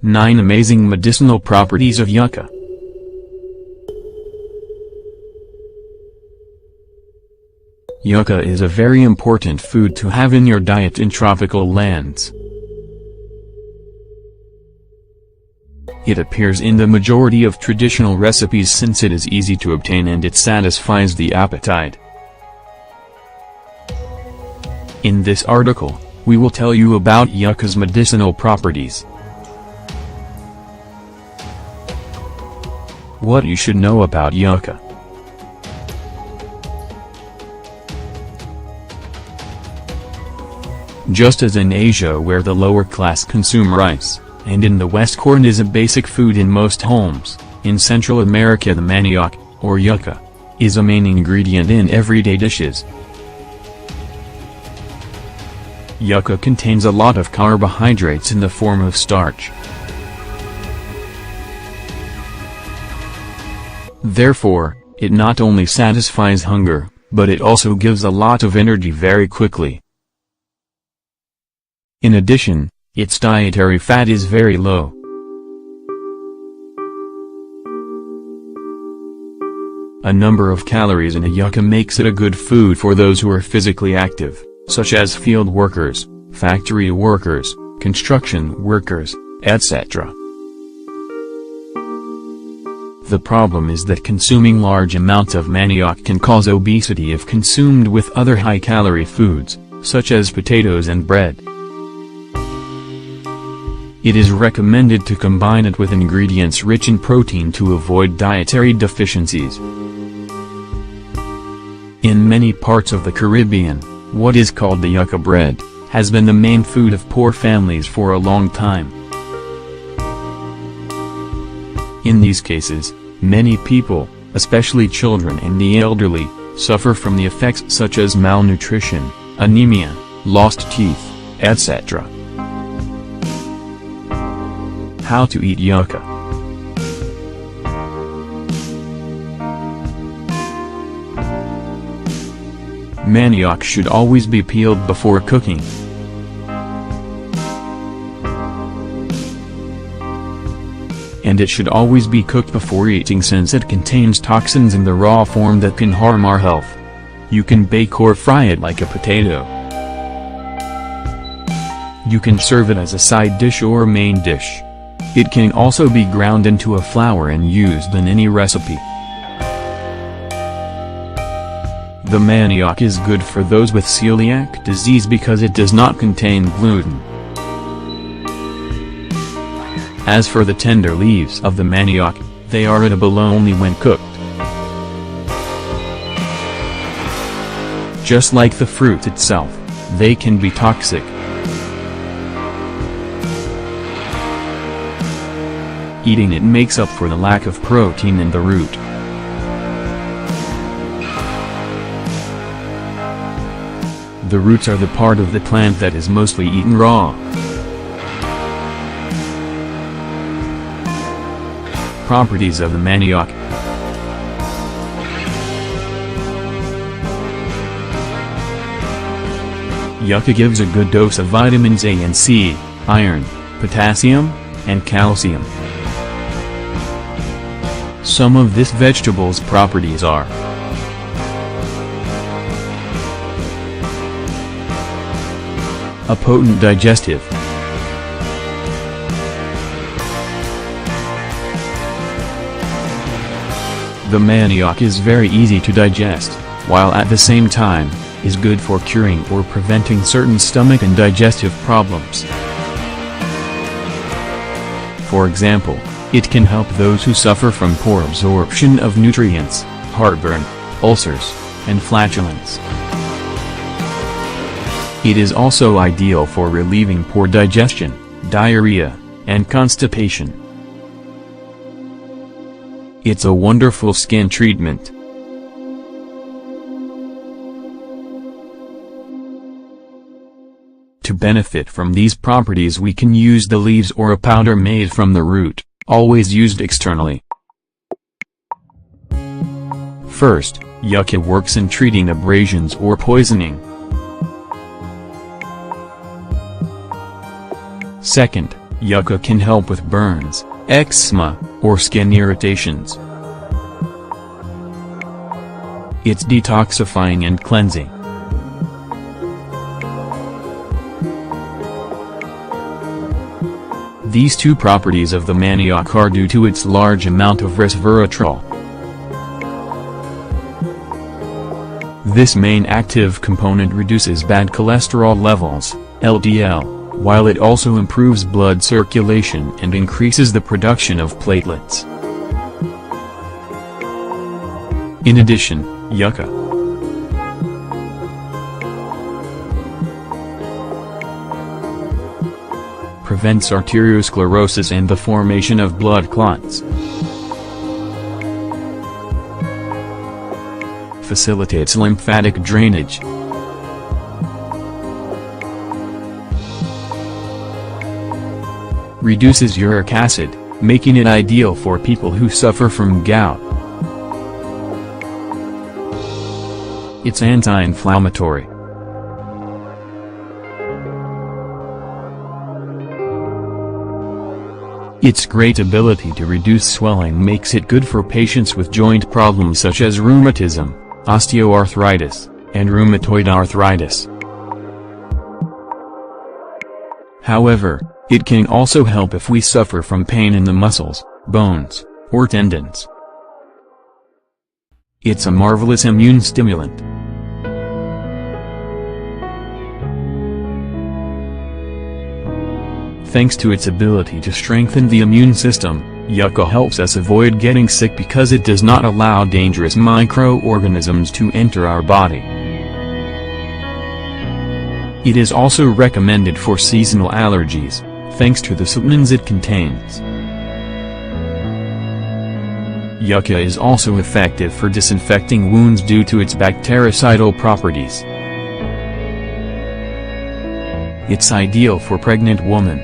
9 Amazing Medicinal Properties of Yucca. Yucca is a very important food to have in your diet in tropical lands. It appears in the majority of traditional recipes since it is easy to obtain and it satisfies the appetite. In this article, we will tell you about yucca's medicinal properties. What you should know about yucca. Just as in Asia where the lower class consume rice, and in the West corn is a basic food in most homes, in Central America the manioc, or yucca, is a main ingredient in everyday dishes. Yucca contains a lot of carbohydrates in the form of starch. Therefore, it not only satisfies hunger, but it also gives a lot of energy very quickly. In addition, its dietary fat is very low. A number of calories in a yucca makes it a good food for those who are physically active, such as field workers, factory workers, construction workers, etc. The problem is that consuming large amounts of manioc can cause obesity if consumed with other high-calorie foods, such as potatoes and bread. It is recommended to combine it with ingredients rich in protein to avoid dietary deficiencies. In many parts of the Caribbean, what is called the yucca bread has been the main food of poor families for a long time. In these cases, many people, especially children and the elderly, suffer from the effects such as malnutrition, anemia, lost teeth, etc. How to eat yucca. Manioc should always be peeled before cooking. And it should always be cooked before eating since it contains toxins in the raw form that can harm our health. You can bake or fry it like a potato. You can serve it as a side dish or main dish. It can also be ground into a flour and used in any recipe. The manioc is good for those with celiac disease because it does not contain gluten. As for the tender leaves of the manioc, they are edible only when cooked. Just like the fruit itself, they can be toxic. Eating it makes up for the lack of protein in the root. The roots are the part of the plant that is mostly eaten raw. Properties of the manioc. Yucca gives a good dose of vitamins A and C, iron, potassium, and calcium. Some of this vegetable's properties are: a potent digestive, the manioc is very easy to digest, while at the same time, is good for curing or preventing certain stomach and digestive problems. For example, it can help those who suffer from poor absorption of nutrients, heartburn, ulcers, and flatulence. It is also ideal for relieving poor digestion, diarrhea, and constipation. It's a wonderful skin treatment. To benefit from these properties we can use the leaves or a powder made from the root, always used externally. First, yucca works in treating abrasions or poisoning. Second, Yucca can help with burns, eczema, or skin irritations. It's detoxifying and cleansing. These two properties of the manioc are due to its large amount of resveratrol. This main active component reduces bad cholesterol levels, LDL, while it also improves blood circulation and increases the production of platelets. In addition, yucca prevents arteriosclerosis and the formation of blood clots, facilitates lymphatic drainage, reduces uric acid, making it ideal for people who suffer from gout. It's anti-inflammatory. Its great ability to reduce swelling makes it good for patients with joint problems such as rheumatism, osteoarthritis, and rheumatoid arthritis. However, it can also help if we suffer from pain in the muscles, bones, or tendons. It's a marvelous immune stimulant. Thanks to its ability to strengthen the immune system, yucca helps us avoid getting sick because it does not allow dangerous microorganisms to enter our body. It is also recommended for seasonal allergies, thanks to the sotenins it contains. Yucca is also effective for disinfecting wounds due to its bactericidal properties. It's ideal for pregnant women.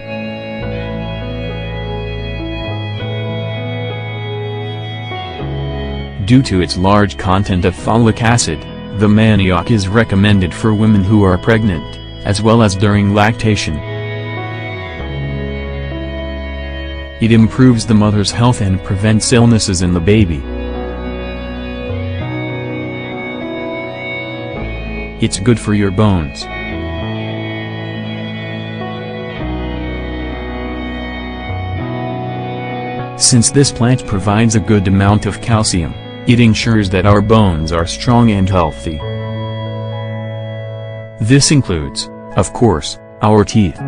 Due to its large content of folic acid, the manioc is recommended for women who are pregnant, as well as during lactation. It improves the mother's health and prevents illnesses in the baby. It's good for your bones. Since this plant provides a good amount of calcium, it ensures that our bones are strong and healthy. This includes, of course, our teeth.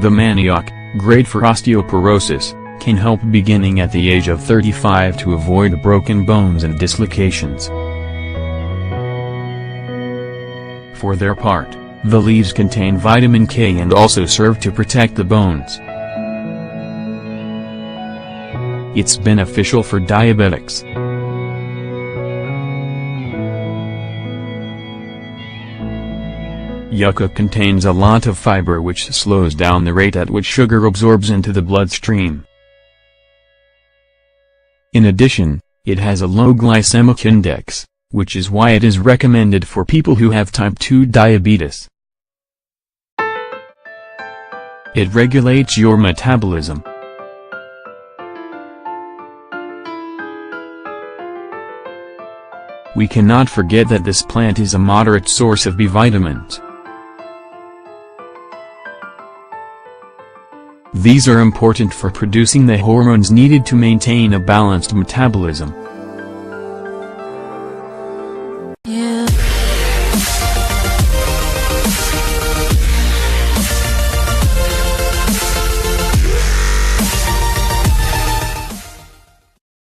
The manioc, great for osteoporosis, can help beginning at the age of 35 to avoid broken bones and dislocations. For their part, the leaves contain vitamin K and also serve to protect the bones. It's beneficial for diabetics. Yucca contains a lot of fiber which slows down the rate at which sugar absorbs into the bloodstream. In addition, it has a low glycemic index, which is why it is recommended for people who have type 2 diabetes. It regulates your metabolism. We cannot forget that this plant is a moderate source of B vitamins. These are important for producing the hormones needed to maintain a balanced metabolism.